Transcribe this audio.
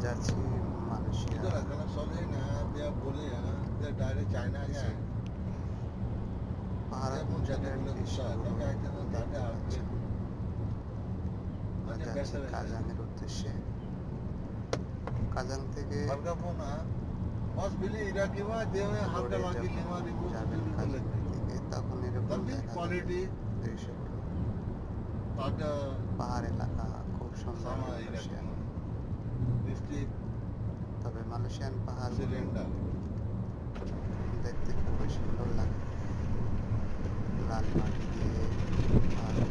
যাচ্ছি মালয়েশিয়া इधर अगला सोले ना दिया बोले हैं दिया डायरेक्ट चाइना गया পাহাড় অঞ্চলের দৃশ্যগুলো যাচ্ছি কাজানের উদ্দেশ্যে। কাজান থেকে बस बिली इराकी वा देवे हाथ का लागी लेवा रिबो যাবেন কাজান থেকে তখন এরকম क्वालिटी দৃশ্যগুলো ताजा পাহাড় এলাকা খুব সুন্দর sama দৃশ্য। इराकी डिस्ट्रिक्ट তবে মালয়েশিয়ান পাহাড় सिलेंडर দেখতে খুবই সুন্দর লাগে, লাল মাটি দিয়ে পাহাড়